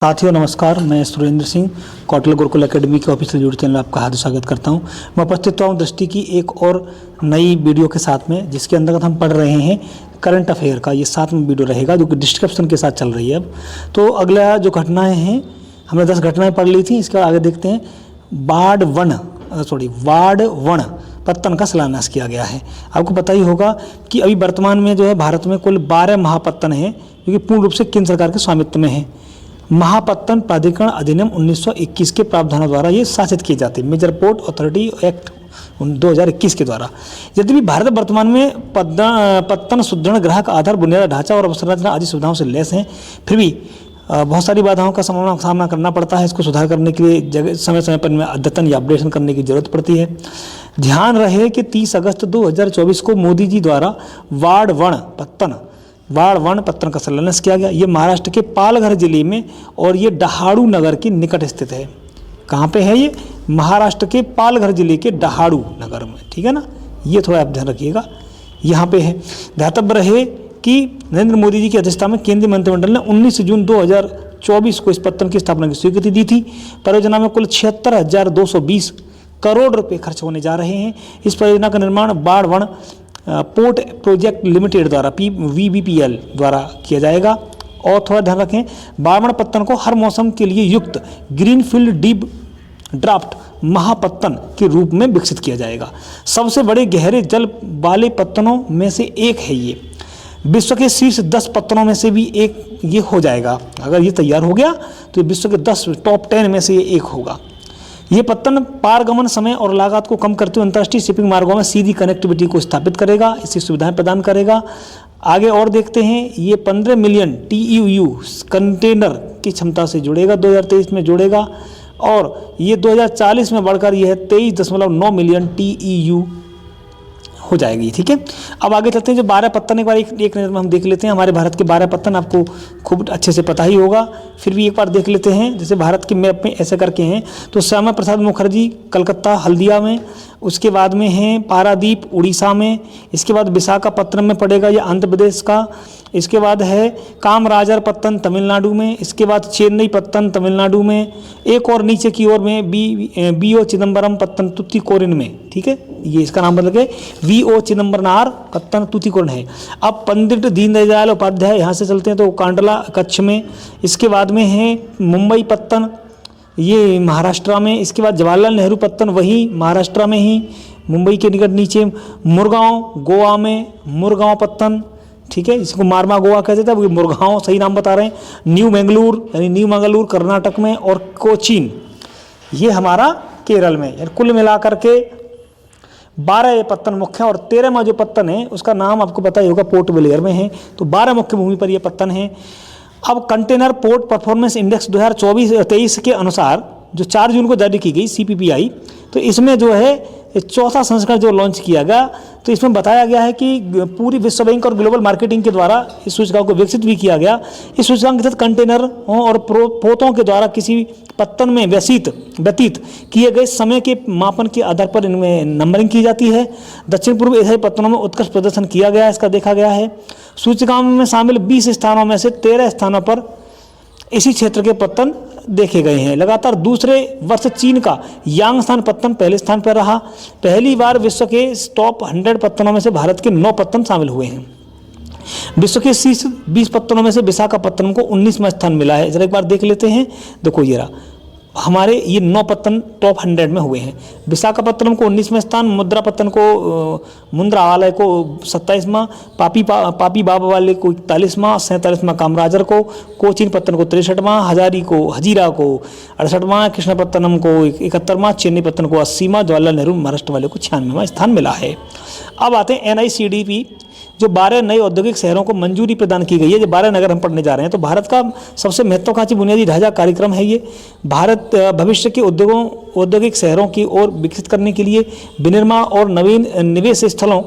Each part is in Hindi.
साथियों नमस्कार, मैं सुरेंद्र सिंह कौटिल्य गुरुकुल एकेडमी के ऑफिशियल यूट्यूब चैनल में आपका हार्दिक स्वागत करता हूं। मैं उपस्थित हूं दृष्टि की एक और नई वीडियो के साथ में, जिसके अंतर्गत हम पढ़ रहे हैं करंट अफेयर का। ये 7वां वीडियो रहेगा जो कि डिस्क्रिप्शन के साथ चल रही है। अब तो अगला जो घटनाएँ हैं, हमने 10 घटनाएँ पढ़ ली थी। इसके बाद आगे देखते हैं। वार्ड वन पत्तन का शिलान्यास किया गया है। आपको पता ही होगा कि अभी वर्तमान में जो है भारत में कुल 12 महापत्तन हैं, जो कि पूर्ण रूप से केंद्र सरकार के स्वामित्व में है। महापत्तन प्राधिकरण अधिनियम 1921 के प्रावधानों द्वारा ये शासित किए जाते हैं, मेजर पोर्ट अथॉरिटी एक्ट 2021 के द्वारा। यद्यपि भारत वर्तमान में पत्तन सुदृढ़ ग्राहक आधार बुनियादी ढांचा और अवसंरचना आदि सुविधाओं से लैस हैं, फिर भी बहुत सारी बाधाओं का सामना करना पड़ता है। इसको सुधार करने के लिए समय समय पर इनमें अद्यतन या अपडेशन करने की जरूरत पड़ती है। ध्यान रहे कि 30 अगस्त 2024 को मोदी जी द्वारा वार्ड वन पत्तन का शिलान्यास किया गया। ये महाराष्ट्र के पालघर जिले में और ये डहाणू नगर के निकट स्थित है। कहाँ पे है ये? महाराष्ट्र के पालघर जिले के डहाणू नगर में, ठीक है ना। ये थोड़ा आप ध्यान रखिएगा, यहाँ पे है। ध्यातव्य रहे कि नरेंद्र मोदी जी की अध्यक्षता में केंद्रीय मंत्रिमंडल ने 19 जून 2024 को इस पत्तन की स्थापना की स्वीकृति दी थी। परियोजना में कुल 76,220 करोड़ रुपए खर्च होने जा रहे हैं। इस परियोजना का निर्माण ward one port project limited द्वारा VBPL द्वारा किया जाएगा। और थोड़ा ध्यान रखें, वार्ड वन पत्तन को हर मौसम के लिए युक्त ग्रीनफील्ड डीप ड्राफ्ट महापत्तन के रूप में विकसित किया जाएगा। सबसे बड़े गहरे जल वाले पत्तनों में से एक है ये। विश्व के शीर्ष 10 पत्तनों में से भी एक ये हो जाएगा। अगर ये तैयार हो गया तो विश्व के 10 टॉप 10 में से ये एक होगा। ये पत्तन पारगमन समय और लागत को कम करते हुए अंतर्राष्ट्रीय शिपिंग मार्गों में सीधी कनेक्टिविटी को स्थापित करेगा, इसकी सुविधाएं प्रदान करेगा। आगे और देखते हैं। ये 15 मिलियन TEU कंटेनर की क्षमता से जुड़ेगा, 2023 में जुड़ेगा। और ये 2040 में बढ़कर यह 23.9 मिलियन TEU हो जाएगी, ठीक है। अब आगे चलते हैं। जो 12 पत्तन एक बार एक नज़र में हम देख लेते हैं। हमारे भारत के 12 पत्तन आपको खूब अच्छे से पता ही होगा, फिर भी एक बार देख लेते हैं। जैसे भारत के मैप में ऐसे करके हैं तो श्यामा प्रसाद मुखर्जी कलकत्ता हल्दिया में, उसके बाद में है पारादीप उड़ीसा में, इसके बाद विशाखापत्तनम में पड़ेगा ये आंध्र प्रदेश का, इसके बाद है कामराजर पत्तन तमिलनाडु में, इसके बाद चेन्नई पत्तन तमिलनाडु में, एक और नीचे की ओर में BO चिदम्बरम पत्तन तुतीकोरिन में, ठीक है। ये इसका नाम बदल के VO चिदम्बरनार पत्तन तुतीकोरिन है। अब पंडित दीनदयाल उपाध्याय, यहाँ से चलते हैं तो कांडला कच्छ में, इसके बाद में है मुंबई पत्तन, ये महाराष्ट्र में, इसके बाद जवाहरलाल नेहरू पत्तन वही महाराष्ट्र में ही मुंबई के निकट नीचे, मुरगांव गोवा में मुरगांव पत्तन, ठीक है। इसको मारमा गोवा कहते थे, मुरगांव सही नाम बता रहे हैं। न्यू मंगलूर कर्नाटक में, और कोचीन ये हमारा केरल में। कुल मिलाकर के 12 पत्तन मुख्य, और 13वां जो पत्तन है उसका नाम आपको पता ही होगा, पोर्ट ब्लेयर में है। तो 12 मुख्य भूमि पर ये पत्तन है। अब कंटेनर पोर्ट परफॉर्मेंस इंडेक्स 2023 के अनुसार जो 4 जून को जारी की गई CPPI, तो इसमें जो है 4था संस्करण जो लॉन्च किया गया, तो इसमें बताया गया है कि पूरी विश्व बैंक और ग्लोबल मार्केटिंग के द्वारा इस सूचकांक को विकसित भी किया गया। इस सूचकांक के तहत कंटेनरों और पोतों के द्वारा किसी पत्तन में व्यतीत किए गए समय के मापन के आधार पर इनमें नंबरिंग की जाती है। दक्षिण पूर्व एशियाई पत्तनों में उत्कृष्ट प्रदर्शन किया गया, इसका देखा गया है। सूचकांक में शामिल 20 स्थानों में से 13 स्थानों पर इसी क्षेत्र के पत्तन देखे गए हैं। लगातार दूसरे वर्ष चीन का यांगस्थान पत्तन पहले स्थान पर रहा। पहली बार विश्व के टॉप 100 पत्तनों में से भारत के 9 पत्तन शामिल हुए हैं। विश्व के शीर्ष 20 पत्तनों में से विशाखापत्तनम को 19वां स्थान मिला है। जरा एक बार देख लेते हैं। देखो ये रहा, हमारे ये 9 पत्तन टॉप 100 में हुए हैं। विशाखापत्तनम को 19वां स्थान, मुंद्रा वाले को 27वां, पापी बाबा वाले को 41वां, 47वां कामराजर को, कोचीन पत्तन को 63वां, हजीरा को 68वां, कृष्णपत्तनम को 71वां, चेन्नई पत्तन को 80वां, जवाहरलाल नेहरू महाराष्ट्र वाले को 96वां स्थान मिला है। अब आते हैं NICDP, जो 12 नए औद्योगिक शहरों को मंजूरी प्रदान की गई है। जो 12 नगर हम पढ़ने जा रहे हैं, तो भारत का सबसे महत्वाकांक्षी बुनियादी ढांचा कार्यक्रम है ये। भारत भविष्य के औद्योगिक शहरों की ओर विकसित करने के लिए विनिर्माण और नवीन निवेश स्थलों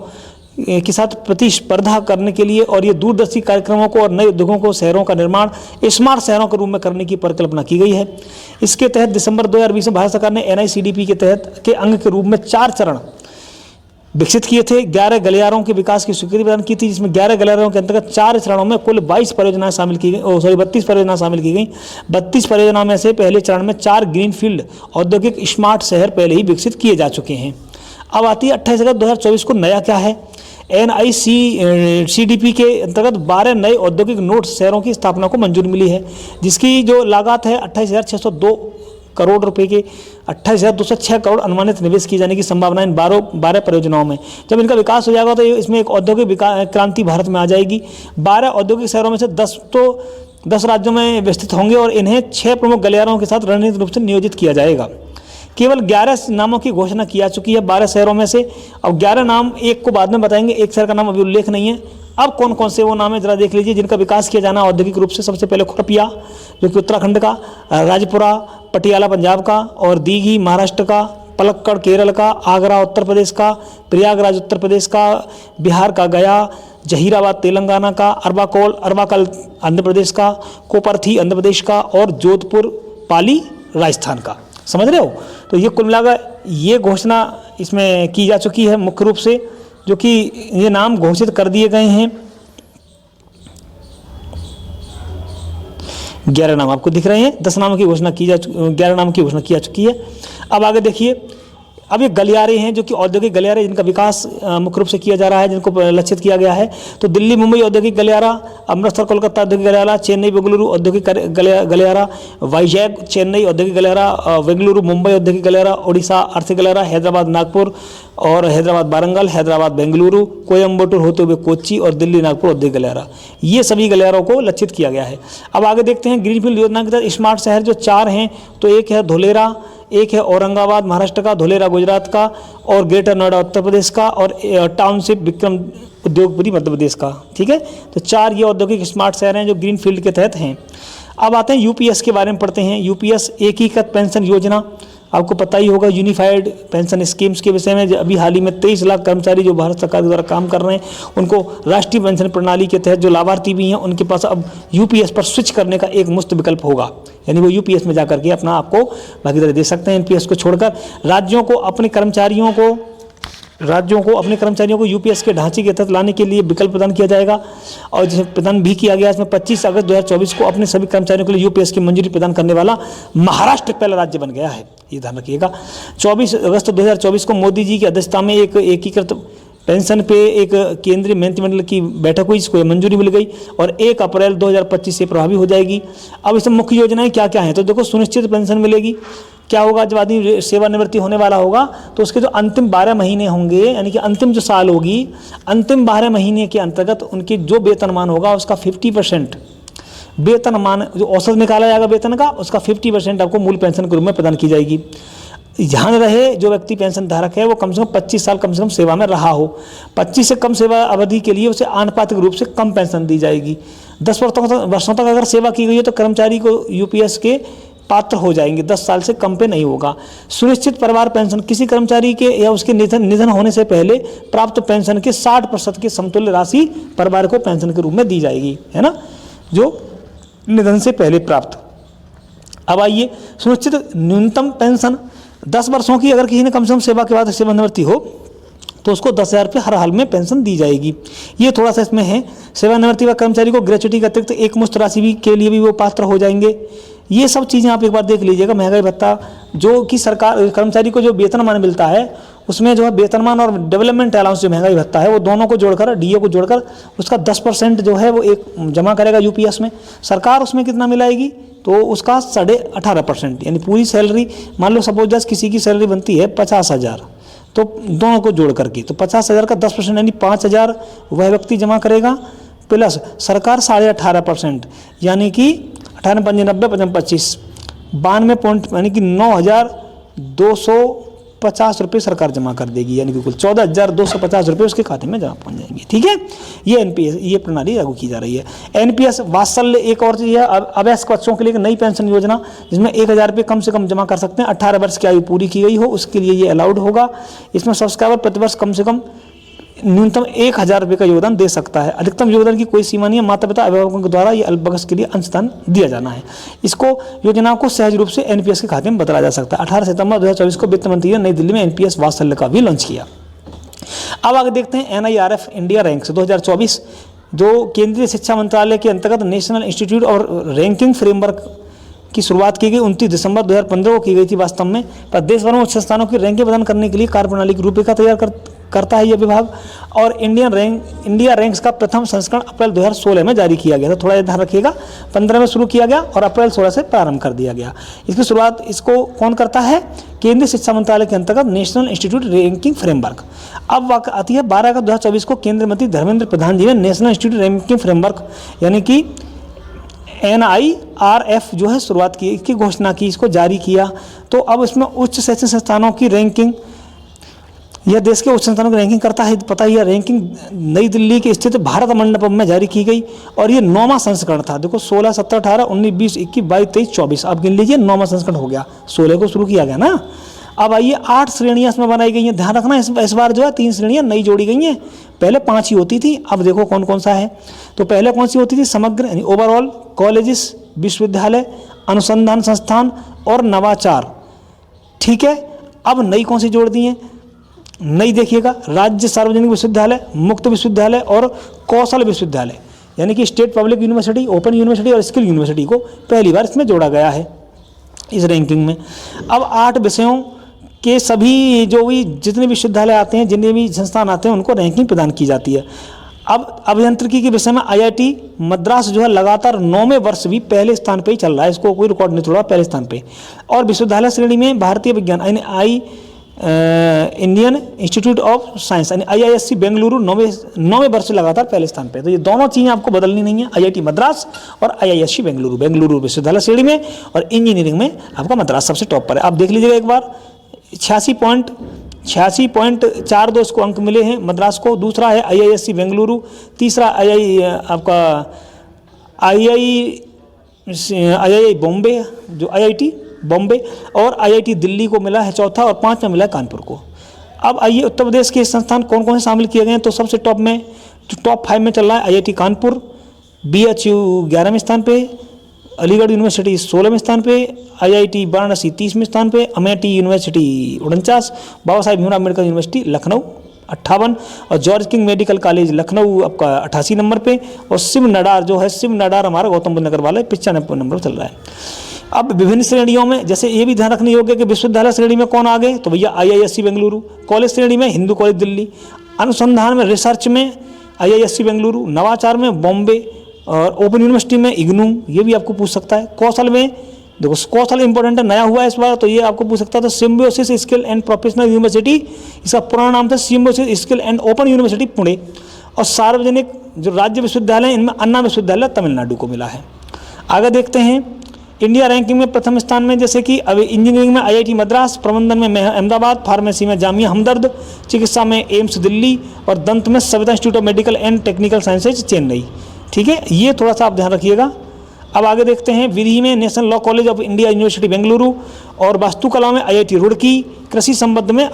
के साथ प्रतिस्पर्धा करने के लिए, और ये दूरदर्शी कार्यक्रमों को और नए उद्योगों को शहरों का निर्माण स्मार्ट शहरों के रूप में करने की परिकल्पना की गई है। इसके तहत दिसंबर 2020 में भारत सरकार ने NICDP के तहत के अंग के रूप में 4 चरण विकसित किए थे। 11 गलियारों के विकास की स्वीकृति प्रदान की थी, जिसमें 11 गलियारों के अंतर्गत 4 चरणों में कुल 22 परियोजनाएं शामिल की गई, 32 परियोजनाएं शामिल की गई। 32 परियोजनाओं में से पहले चरण में 4 ग्रीनफील्ड औद्योगिक स्मार्ट शहर पहले ही विकसित किए जा चुके हैं। अब आती है 28 अगस्त 2024 को नया क्या है। NICDP के अंतर्गत 12 नए औद्योगिक नोड शहरों की स्थापना को मंजूरी मिली है, जिसकी जो लागत है 28,602 करोड़ रुपए के 28,206 करोड़ अनुमानित निवेश किए जाने की संभावना इन 12 परियोजनाओं में। जब इनका विकास हो जाएगा तो इसमें एक औद्योगिक क्रांति भारत में आ जाएगी। 12 औद्योगिक शहरों में से 10 राज्यों में विस्तृत होंगे और इन्हें 6 प्रमुख गलियारों के साथ रणनीतिक रूप से नियोजित किया जाएगा। केवल 11 नामों की घोषणा की जा चुकी है 12 शहरों में से। अब 11 नाम एक को बाद में बताएंगे, एक शहर का नाम अभी उल्लेख नहीं है। अब कौन कौन से वो नाम है जरा देख लीजिए जिनका विकास किया जाना औद्योगिक रूप से। सबसे पहले खुरपिया जो कि उत्तराखंड का, राजपुरा पटियाला पंजाब का, और दीघी महाराष्ट्र का, पलक्कड़ केरल का, आगरा उत्तर प्रदेश का, प्रयागराज उत्तर प्रदेश का, बिहार का गया, जहीराबाद तेलंगाना का, अरबाकल आंध्र प्रदेश का, कोपरथी आंध्र प्रदेश का, और जोधपुर पाली राजस्थान का। समझ रहे हो। तो ये कुल मिलाकर ये घोषणा इसमें की जा चुकी है मुख्य रूप से, जो कि ये नाम घोषित कर दिए गए हैं। 11 नाम आपको दिख रहे हैं। 10 नामों की घोषणा 11 नामों की घोषणा की जा चुकी है। अब आगे देखिए, अब ये गलियारे हैं जो कि औद्योगिक गलियारे जिनका विकास मुख्य रूप से किया जा रहा है, जिनको लक्षित किया गया है। तो दिल्ली मुंबई औद्योगिक गलियारा, अमृतसर कोलकाता औद्योगिक गलियारा, चेन्नई बेंगलुरु औद्योगिक गलियारा, वाइजैग चेन्नई औद्योगिक गलियारा, बेंगलुरु मुंबई औद्योगिक गलियारा, ओडिशा आर्थिक गलियारा, हैदराबाद नागपुर और हैदराबाद वारंगल, हैदराबाद बेंगलुरु, कोयम्बटूर होते हुए कोच्चि और दिल्ली नागपुर औद्योगिक गलियारा। ये सभी गलियारों को लक्षित किया गया है। अब आगे देखते हैं ग्रीनफील्ड योजना के तहत स्मार्ट शहर जो 4 हैं, तो एक है धुलेरा, एक है औरंगाबाद महाराष्ट्र का, धुलेरा गुजरात का, और ग्रेटर नोएडा उत्तर प्रदेश का, और टाउनशिप विक्रम उद्योगपुरी मध्य प्रदेश का। ठीक है, तो 4 ये औद्योगिक स्मार्ट शहर हैं जो ग्रीन फील्ड के तहत हैं। अब आते हैं यूपीएस के बारे में पढ़ते हैं। यूपीएस एकीकृत पेंशन योजना, आपको पता ही होगा यूनिफाइड पेंशन स्कीम्स के विषय में। अभी हाल ही में 23 लाख कर्मचारी जो भारत सरकार के द्वारा काम कर रहे हैं, उनको राष्ट्रीय पेंशन प्रणाली के तहत जो लाभार्थी भी हैं उनके पास अब यूपीएस पर स्विच करने का एक मुफ्त विकल्प होगा। यानी वो यूपीएस में जाकर के अपना आपको भागीदारी दे सकते हैं। एनपीएस को छोड़कर राज्यों को अपने कर्मचारियों को यूपीएस के ढांचे के तहत लाने के लिए विकल्प प्रदान किया जाएगा। और जिसे प्रदान भी किया गया, इसमें 25 अगस्त 2024 को अपने सभी कर्मचारियों के लिए यूपीएस की मंजूरी प्रदान करने वाला महाराष्ट्र पहला राज्य बन गया है, ये ध्यान रखिएगा। 24 अगस्त 2024 को मोदी जी की अध्यक्षता में एक एकीकृत पेंशन पे एक केंद्रीय मंत्रिमंडल की बैठक हुई, इसको मंजूरी मिल गई और 1 अप्रैल 2025 से प्रभावी हो जाएगी। अब इसमें मुख्य योजनाएं क्या क्या हैं, तो देखो सुनिश्चित पेंशन मिलेगी। क्या होगा, जब आदमी सेवानिवृत्ति होने वाला होगा तो उसके जो अंतिम 12 महीने होंगे, यानी कि अंतिम जो साल होगी, अंतिम 12 महीने के अंतर्गत उनके जो वेतनमान होगा उसका 50% वेतनमान जो औसत निकाला जाएगा वेतन का, उसका 50% आपको मूल पेंशन के रूप में प्रदान की जाएगी। ध्यान रहे जो व्यक्ति पेंशन धारक है वो कम से कम 25 साल कम से कम सेवा में रहा हो। 25 से कम सेवा अवधि के लिए उसे आनुपातिक रूप से कम पेंशन दी जाएगी। 10 वर्षों तक अगर सेवा की गई है तो कर्मचारी को यूपीएस के पात्र हो जाएंगे, 10 साल से कम पे नहीं होगा। सुनिश्चित परिवार पेंशन, किसी कर्मचारी के या उसके निधन होने से पहले प्राप्त पेंशन के 60% की समतुल्य राशि परिवार को पेंशन के रूप में दी जाएगी, है ना, जो निधन से पहले प्राप्त। अब आइए सुनिश्चित न्यूनतम पेंशन, 10 वर्षों की अगर किसी ने कम से कम सेवा के बाद सेवानिवृत्ति हो तो उसको 10,000 रुपये हर हाल में पेंशन दी जाएगी। ये थोड़ा सा इसमें है। सेवानिवृत्ति व कर्मचारी को ग्रेच्युटी के अतिरिक्त एक मुश्त राशि भी के लिए भी वो पात्र हो जाएंगे। ये सब चीज़ें आप एक बार देख लीजिएगा। महंगाई भत्ता जो कि सरकार कर्मचारी को जो वेतनमान मिलता है उसमें जो है वेतनमान और डेवलपमेंट अलाउंस जो महंगाई भत्ता है वो दोनों को जोड़कर, डीए को जोड़कर उसका 10% जो है वो एक जमा करेगा यूपीएस में। सरकार उसमें कितना मिलाएगी तो उसका 18.5%, यानी पूरी सैलरी, मान लो सपोज जस्ट किसी की सैलरी बनती है 50,000, तो दोनों को जोड़ करके तो 50,000 का 10% यानी 5,000 वह व्यक्ति जमा करेगा, प्लस सरकार 18.5% यानी कि 18 5 90 25 92 पॉइंट यानी कि 9,250 रुपये सरकार जमा कर देगी, यानी कि कुल 14,250 रुपये उसके खाते में जमा पहुंच जाएंगे। ठीक है, ये एनपीएस, ये प्रणाली लागू की जा रही है। एनपीएस वात्सल्य एक और चीज़ है, अवयस्क बच्चों के लिए एक नई पेंशन योजना जिसमें 1,000 रुपये कम से कम जमा कर सकते हैं। 18 वर्ष की आयु पूरी की गई हो उसके लिए ये अलाउड होगा। इसमें सब्सक्राइबर प्रतिवर्ष कम से कम न्यूनतम 1,000 रुपये का योगदान दे सकता है। अधिकतम योगदान की कोई सीमा नहीं है। माता पिता अभिभावकों के द्वारा ये अल्पवयस्क के लिए अंशदान दिया जाना है। इसको योजना को सहज रूप से एनपीएस के खाते में बदला जा सकता है। 18 सितंबर 2024 को वित्त मंत्री ने नई दिल्ली में एनपीएस वात्सल्य का भी लॉन्च किया। अब आगे देखते हैं NIRF इंडिया रैंक्स 2024, जो केंद्रीय शिक्षा मंत्रालय के अंतर्गत नेशनल इंस्टीट्यूट और रैंकिंग फ्रेमवर्क की शुरुआत की गई 29 दिसंबर 2015 को की गई थी। वास्तव में प्रदेश भर में उच्च संस्थानों की रैंकिंग प्रदान करने के लिए कार्यप्रणाली की रूपरेखा तैयार करता है यह विभाग, और इंडिया रैंक्स का प्रथम संस्करण अप्रैल 2016 में जारी किया गया था। थोड़ा ध्यान रखिएगा, 15 में शुरू किया गया और अप्रैल 16 से प्रारंभ कर दिया गया। इसकी शुरुआत इसको कौन करता है? केंद्रीय शिक्षा मंत्रालय के अंतर्गत नेशनल इंस्टीट्यूट रैंकिंग फ्रेमवर्क। अब आती है 12 अगस्त 2024 को केंद्रीय मंत्री धर्मेंद्र प्रधान जी ने नेशनल इंस्टीट्यूट रैंकिंग फ्रेमवर्क यानी कि NIRF जो है शुरुआत की, इसकी घोषणा की, इसको जारी किया। तो अब इसमें उच्च शैक्षणिक संस्थानों की रैंकिंग, यह देश के उच्च संस्थानों की रैंकिंग करता है, पता ही है। रैंकिंग नई दिल्ली के स्थित भारत मंडपम में जारी की गई और ये 9वां संस्करण था। देखो 16, 17, 18, 19, 20, 21, 22, 23, 24, अब गिन लीजिए 9वां संस्करण हो गया, 16 को शुरू किया गया ना। अब आइए 8 श्रेणियाँ इसमें बनाई गई हैं। ध्यान रखना इस बार जो है 3 श्रेणियाँ नई जोड़ी गई हैं, पहले 5 ही होती थी। अब देखो कौन कौन सा है। तो पहले कौन सी होती थी? समग्र यानी ओवरऑल, कॉलेजेस, विश्वविद्यालय, अनुसंधान संस्थान और नवाचार। ठीक है, अब नई कौन सी जोड़ दी है? नई देखिएगा, राज्य सार्वजनिक विश्वविद्यालय, मुक्त विश्वविद्यालय और कौशल विश्वविद्यालय, यानी कि state public university, open university और स्किल यूनिवर्सिटी को पहली बार इसमें जोड़ा गया है इस रैंकिंग में। अब 8 विषयों के सभी जो भी जितने विश्वविद्यालय आते हैं, जितने भी संस्थान आते हैं, उनको रैंकिंग प्रदान की जाती है। अब अभियांत्रिकी के विषय में IIT मद्रास जो है लगातार 9वें वर्ष भी पहले स्थान पे ही चल रहा है, इसको कोई रिकॉर्ड नहीं तोड़ा, पहले स्थान पे। और विश्वविद्यालय श्रेणी में भारतीय विज्ञान यानी इंडियन इंस्टीट्यूट ऑफ साइंस यानी IISc बेंगलुरु 9वें वर्ष लगातार पहले स्थान पे। तो ये दोनों चीज़ें आपको बदलनी नहीं है, IIT मद्रास और IISc बेंगलुरु विश्वविद्यालय श्रेणी में, और इंजीनियरिंग में आपका मद्रास सबसे टॉप पर है। आप देख लीजिएगा एक बार, 86.42 इसको अंक मिले हैं मद्रास को। दूसरा है IISc बेंगलुरु, तीसरा आई बॉम्बे जो IIT बॉम्बे, और IIT दिल्ली को मिला है चौथा, और 5वां मिला है कानपुर को। अब आइए उत्तर प्रदेश के संस्थान कौन कौन से शामिल किए गए हैं। तो सबसे टॉप में जो टॉप 5 में चल रहा है IIT कानपुर, BHU 11वें स्थान पे, अलीगढ़ यूनिवर्सिटी 16वें स्थान पे, IIT वाराणसी 30वें स्थान पे, अमेठी यूनिवर्सिटी 49, बाबा साहेब भीमराव अम्बेडकर यूनिवर्सिटी लखनऊ 58, और George king medical college Lucknow आपका 88 नंबर पे, और शिव नडार जो है, शिव नडार हमारा गौतम बुद्ध नगर वाला 95 नंबर चल रहा है। अब विभिन्न श्रेणियों में जैसे ये भी ध्यान रखने योग्य कि विश्वविद्यालय श्रेणी में कौन आ गए, तो भैया IISc बेंगलुरु, कॉलेज श्रेणी में हिंदू कॉलेज दिल्ली, अनुसंधान में रिसर्च में IISc बेंगलुरु, नवाचार में बॉम्बे, और ओपन यूनिवर्सिटी में इग्नू, ये भी आपको पूछ सकता है। कौशल में देखो, कौशल इंपॉर्टेंट है, नया हुआ है इस बार, तो ये आपको पूछ सकता था symbiosis skill and professional university, इसका पुराना नाम था symbiosis skill and open university Pune. और सार्वजनिक जो राज्य विश्वविद्यालय, इनमें अन्ना विश्वविद्यालय तमिलनाडु को मिला है। आगे देखते हैं इंडिया रैंकिंग में प्रथम स्थान में जैसे कि अभी इंजीनियरिंग में IIT मद्रास, प्रबंधन में अहमदाबाद, फार्मेसी में जामिया हमदर्द, चिकित्सा में एम्स दिल्ली, और दंत में Savita institute of medical and technical sciences Chennai. ठीक है, ये थोड़ा सा आप ध्यान रखिएगा। अब आगे देखते हैं विधि में national law college of India university Bengaluru, और वास्तुकला में IIT रुड़की, कृषि संबंध में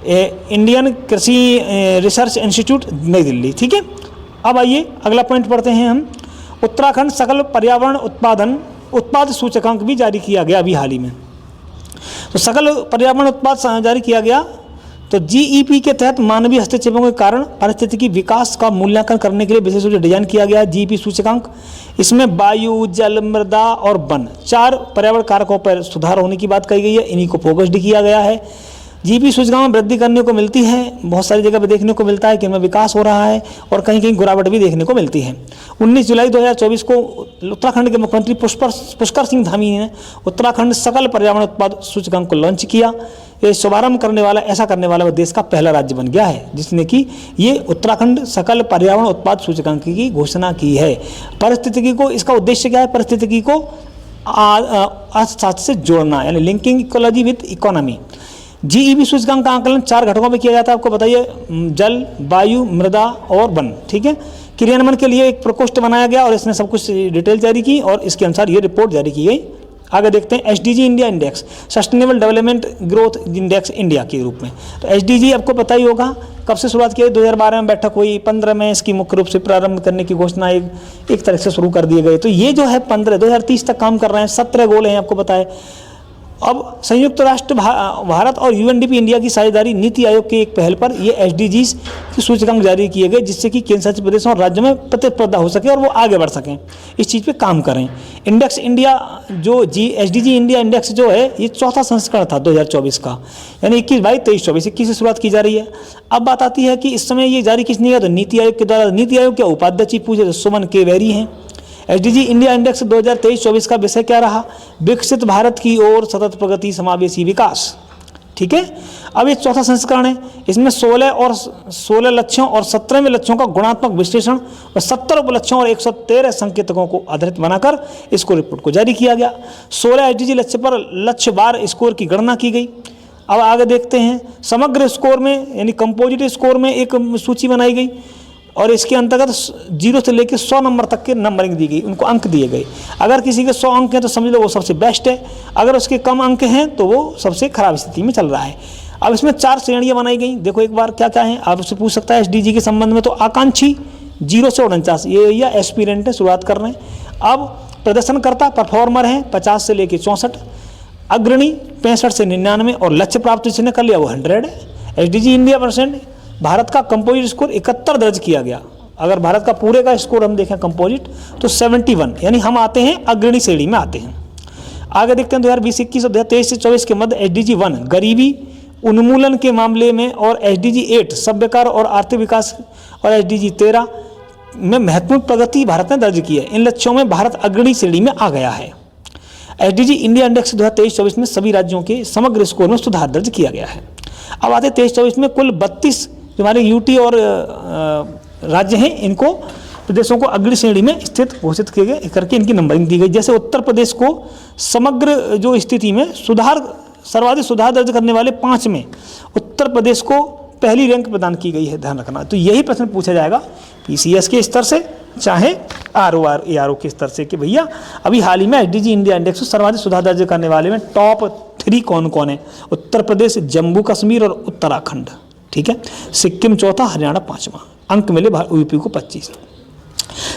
इंडियन कृषि रिसर्च इंस्टीट्यूट नई दिल्ली। ठीक है, अब आइए अगला पॉइंट पढ़ते हैं हम। उत्तराखंड सकल पर्यावरण उत्पाद सूचकांक भी जारी किया गया अभी हाल ही में। तो सकल पर्यावरण उत्पाद जारी किया गया, तो GEP के तहत मानवीय हस्तक्षेपों के कारण पारिस्थितिकी विकास का मूल्यांकन करने के लिए विशेष रूप से डिजाइन किया गया है GEP सूचकांक। इसमें वायु, जल, मृदा और वन 4 पर्यावरण कारकों पर सुधार होने की बात कही गई है, इन्हीं को फोकस्ड किया गया है। GEP सूचकांक में वृद्धि करने को मिलती है, बहुत सारी जगह पर देखने को मिलता है कि इनमें विकास हो रहा है, और कहीं कहीं गिरावट भी देखने को मिलती है। 19 जुलाई 2024 को उत्तराखंड के मुख्यमंत्री पुष्कर सिंह धामी ने उत्तराखंड सकल पर्यावरण उत्पाद सूचकांक को लॉन्च किया। ये शुभारंभ ऐसा करने वाला वह देश का पहला राज्य बन गया है जिसने कि ये उत्तराखंड सकल पर्यावरण उत्पाद सूचकांक की घोषणा की है। पारिस्थितिकी को, इसका उद्देश्य क्या है? पारिस्थितिकी को अर्थशास्त्र से जोड़ना, यानी linking ecology with economy. GEP सूचकांक का आकलन 4 घटकों में किया जाता है, आपको बताइए, जल, वायु, मृदा और वन। ठीक है, क्रियान्वयन के लिए एक प्रकोष्ठ बनाया गया और इसने सब कुछ डिटेल जारी की, और इसके अनुसार ये रिपोर्ट जारी की गई। आगे देखते हैं SDG India index, sustainable development growth index India के रूप में। तो SDG आपको पता ही होगा कब से शुरुआत की, 2012 में बैठक हुई, 15 में इसकी मुख्य रूप से प्रारंभ करने की घोषणा एक तरह से शुरू कर दिए गए। तो ये जो है 2030 तक काम कर रहे हैं, 17 गोल हैं आपको बताए। अब संयुक्त राष्ट्र भारत और यूएनडीपी इंडिया की साझेदारी नीति आयोग के एक पहल पर ये एसडीजीज की सूचकांक जारी किए गए, जिससे कि केंद्र शासित प्रदेशों और राज्यों में प्रतिस्पर्धा हो सके और वो आगे बढ़ सकें, इस चीज़ पे काम करें। इंडेक्स इंडिया जो एसडीजी इंडिया इंडेक्स जो है, ये चौथा संस्करण था 2024 का, यानी 21 से शुरुआत की जा रही है। अब बात आती है कि इस समय ये जारी किसने किया, तो नीति आयोग के द्वारा। नीति आयोग के उपाध्यक्ष पूछे तो सुमन के वेरी हैं। एसडीजी इंडिया इंडेक्स 2023-24 का विषय क्या रहा, विकसित भारत की ओर सतत प्रगति समावेशी विकास। ठीक है, अब ये चौथा संस्करण है, इसमें 16 लक्ष्यों और 17वें लक्ष्यों का गुणात्मक विश्लेषण और 70 उपलक्ष्यों और 113 संकेतकों को आधारित बनाकर स्कोर रिपोर्ट को जारी किया गया। 16 एसडीजी लक्ष्य पर लक्ष्यवार स्कोर की गणना की गई। अब आगे देखते हैं, समग्र स्कोर में यानी कंपोजिट स्कोर में एक सूची बनाई गई और इसके अंतर्गत 0 से लेकर 100 नंबर तक के नंबरिंग दी गई, उनको अंक दिए गए। अगर किसी के 100 अंक हैं तो समझ लो वो सबसे बेस्ट है, अगर उसके कम अंक हैं तो वो सबसे खराब स्थिति में चल रहा है। अब इसमें 4 श्रेणियां बनाई गई, देखो एक बार क्या क्या है, आप उससे पूछ सकता है एसडीजी के संबंध में। तो आकांक्षी 0 से 49, ये या एस्पिरेंट है, शुरुआत कर रहे हैं। अब प्रदर्शनकर्ता परफॉर्मर हैं 50 से लेकर 64, अग्रणी 65 से 99 और लक्ष्य प्राप्त जिसने कर लिया वो 100 है। एसडीजी इंडिया % भारत का कंपोजिट स्कोर 71 दर्ज किया गया। अगर भारत का पूरे का स्कोर हम देखें कंपोजिट तो 71, यानी हम आते हैं अग्रणी श्रेणी में आते हैं। आगे देखते हैं 2020-21 और 2023-24 के मध्य एसडीजी 1 गरीबी उन्मूलन के मामले में और एसडीजी 8 सभ्यकार और आर्थिक विकास और एसडीजी 13 में महत्वपूर्ण प्रगति भारत ने दर्ज की है। इन लक्ष्यों में भारत अग्रणी श्रेणी में आ गया है। एसडीजी इंडिया इंडेक्स 2023-24 में सभी राज्यों के समग्र स्कोर में सुधार दर्ज किया गया है। अब आते 23-24 में कुल 32 जो हमारे यूटी और राज्य हैं, इनको प्रदेशों को अग्रणी श्रेणी में स्थित घोषित किए गए करके इनकी नंबरिंग दी गई। जैसे उत्तर प्रदेश को समग्र जो स्थिति में सर्वाधिक सुधार दर्ज करने वाले 5 में उत्तर प्रदेश को पहली रैंक प्रदान की गई है, ध्यान रखना। तो यही प्रश्न पूछा जाएगा पीसीएस के स्तर से चाहे आरओ के स्तर से कि भैया अभी हाल ही में एसडीजी इंडिया इंडेक्स में सर्वाधिक सुधार दर्ज करने वाले में टॉप 3 कौन कौन है। उत्तर प्रदेश, जम्मू कश्मीर और उत्तराखंड। ठीक है, सिक्किम चौथा, हरियाणा 5वां। अंक मिले यूपी को 25।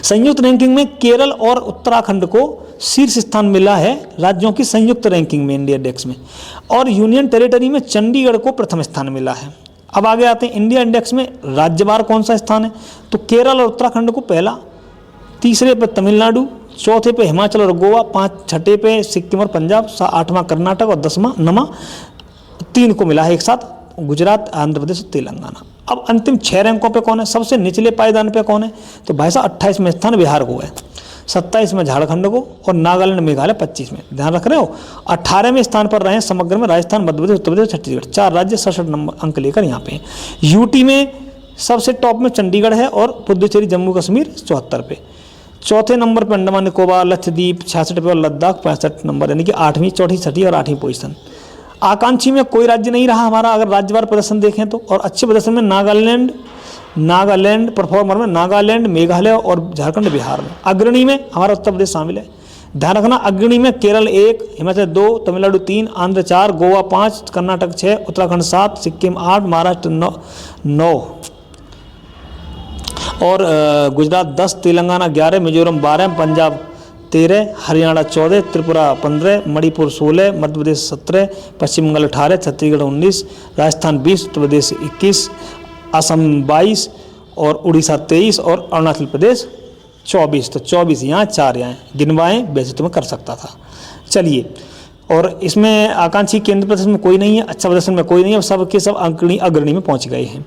संयुक्त रैंकिंग में केरल और उत्तराखंड को शीर्ष स्थान मिला है राज्यों की संयुक्त रैंकिंग में इंडिया इंडेक्स में, और यूनियन टेरिटरी में चंडीगढ़ को प्रथम स्थान मिला है। अब आगे आते हैं इंडिया इंडेक्स में राज्यवार कौन सा स्थान है, तो केरल और उत्तराखंड को पहला, तीसरे पे तमिलनाडु, चौथे पे हिमाचल और गोवा, छठे पे सिक्किम और पंजाब, 8वां कर्नाटक और 9वां 3 को मिला है एक साथ गुजरात, आंध्र प्रदेश और तेलंगाना। अब अंतिम 6 रैंकों पे कौन है, सबसे निचले पायदान पे कौन है, तो भाई साहब 28वें स्थान बिहार को है, 27 में झारखंड को और नागालैंड मेघालय 25 में, ध्यान रख रहे हो। 18वें स्थान पर रहे समग्र में राजस्थान, मध्य प्रदेश, उत्तर प्रदेश, छत्तीसगढ़, 4 राज्य 67 नंबर अंक लेकर यहाँ पे। यूटी में सबसे टॉप में चंडीगढ़ है और पुडुचेरी, जम्मू कश्मीर 74 पे। चौथे नंबर पर अंडमान निकोबार, लक्षद्वीप 66 पे और लद्दाख 65 नंबर, यानी कि 8वीं, चौथी, छठी और 8वीं पोजीशन। आकांक्षी में कोई राज्य नहीं रहा हमारा अगर राज्यवार प्रदर्शन देखें तो, और अच्छे प्रदर्शन में नागालैंड परफॉर्मर में नागालैंड, मेघालय और झारखंड, बिहार में। अग्रणी में हमारा उत्तर प्रदेश शामिल है, ध्यान रखना। अग्रणी में केरल 1, हिमाचल 2, तमिलनाडु 3, आंध्र 4, गोवा 5, कर्नाटक 6, उत्तराखंड 7, सिक्किम 8, महाराष्ट्र 9 और गुजरात 10, तेलंगाना 11, मिजोरम 12, पंजाब 13, हरियाणा 14, त्रिपुरा 15, मणिपुर 16, मध्य प्रदेश 17, पश्चिम बंगाल 18, छत्तीसगढ़ 19, राजस्थान 20, उत्तर प्रदेश 21, असम 22 और उड़ीसा 23 और अरुणाचल प्रदेश 24। तो 24 यहाँ, 4 यहाँ गिनवाएँ, वैसे तो मैं कर सकता था। चलिए, और इसमें आकांक्षी केंद्र प्रदेश में कोई नहीं है, अच्छा प्रदर्शन में कोई नहीं है, सब के सब अग्रणी में पहुँच गए हैं।